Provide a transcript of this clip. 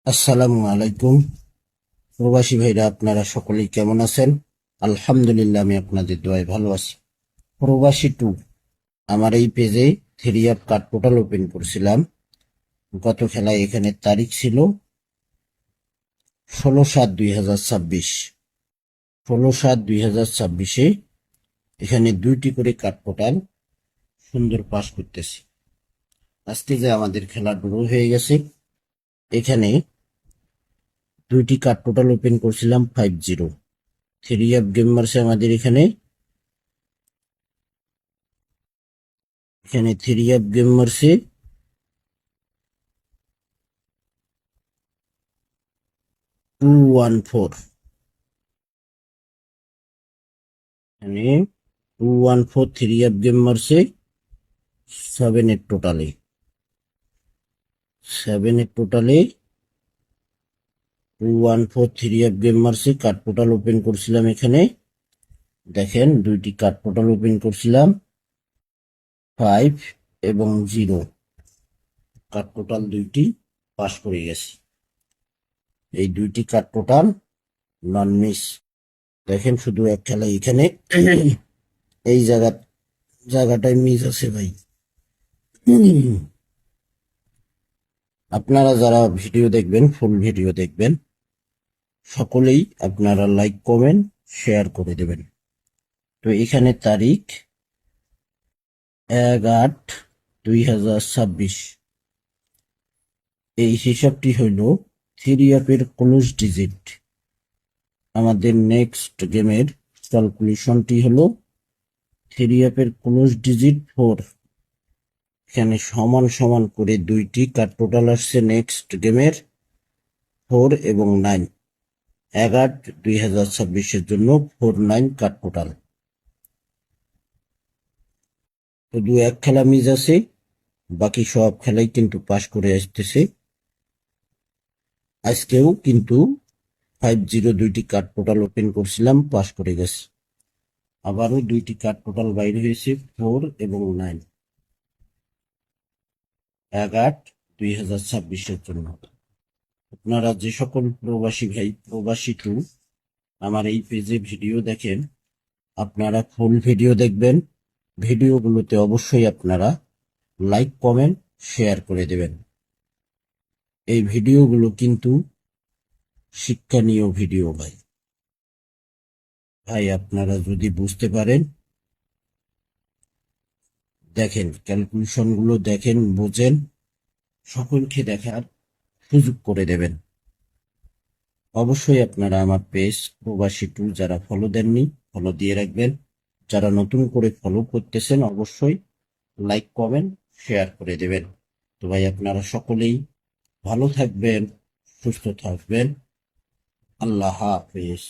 আসসালামু আলাইকুম। প্রবাসী ভাইরা, আপনারা সকলেই কেমন আছেন? আলহামদুলিল্লাহ, আমি আপনাদের দোয়ায় ভালো আছি। প্রবাসী টু আমার এই পেজে three app card portal open করছিলাম। গত খেলায় এখানে তারিখ ছিল 16/7/2026। 16/7/2026-এ এখানে দুইটি করে কার্ড পোর্টাল সুন্দর পাস করতেছি। আজকে যে আমাদের খেলা ড্র হয়ে গেছে, এখানে দুইটি কার্ড পোর্টাল ওপেন করছিলাম 5-0। থ্রি অ্যাপ গেমার্সে আমাদের এখানে থ্রি অ্যাপ গেমার্সে 214, এখানে 214 থ্রি অ্যাপ গেমার্সে 7-8 টোটালে 214 থ্রি অ্যাপ গেমার্সে কার্ড পোর্টাল ওপেন করছিলাম। এখানে দেখেন দুইটি কার্ড পোর্টাল ওপেন করছিলাম 5 এবং 0। কার্ড পোর্টাল দুইটি পাস করে গেছে। এই দুইটি কার্ড পোর্টাল নন মিস। দেখেন শুধু এক খেলা এখানে এই জায়গাটায় মিস আছে ভাই। আপনারা যারা ভিডিও দেখবেন, ফুল ভিডিও দেখবেন, সকলেই আপনারা লাইক কমেন্ট শেয়ার করে দেবেন। তো এখানে তারিখ 1/8/2026। এই হিসাবটি হইল থ্রি অ্যাপের ক্লোজ ডিজিট। আমাদের নেক্সট গেমের ক্যালকুলেশনটি হলো থ্রি অ্যাপের ক্লোজ ডিজিট 4। এখানে সমান সমান করে দুইটি কার্ড টোটাল আসছে নেক্সট গেমের 4 এবং 9। 1/8/2026-এর জন্য 4-9 কার্ড টোটাল। শুধু এক খেলা মিস আছে, বাকি সব খেলাই কিন্তু পাস করে আসতেছে। আজকেও কিন্তু 5-0 দুইটি কার্ড টোটাল ওপেন করছিলাম, পাস করে গেছে। আবারও দুইটি কার্ড টোটাল বাইরে হয়েছে 4 এবং 9। 1/8/2026-এর জন্য। আপনারা যে সকল প্রবাসী ভাই প্রবাসী টু আমার এই পেজে ভিডিও দেখেন, আপনারা ফুল ভিডিও দেখবেন। ভিডিওগুলোতে অবশ্যই আপনারা লাইক কমেন্ট শেয়ার করে দেবেন। এই ভিডিওগুলো কিন্তু শিক্ষণীয় ভিডিও ভাই। আপনারা যদি বুঝতে পারেন, দেখেন ক্যালকুলেশনগুলো দেখেন, বোঝেন, সকলকে দেখার সুযোগ করে দেবেন। অবশ্যই আপনারা আমার পেজ প্রবাসী টু যারা ফলো দেননি, ফলো দিয়ে রাখবেন। যারা নতুন করে ফলো করতেছেন, অবশ্যই লাইক কমেন্ট শেয়ার করে দেবেন। তো ভাই, আপনারা সকলেই ভালো থাকবেন, সুস্থ থাকবেন। আল্লাহ হাফেজ।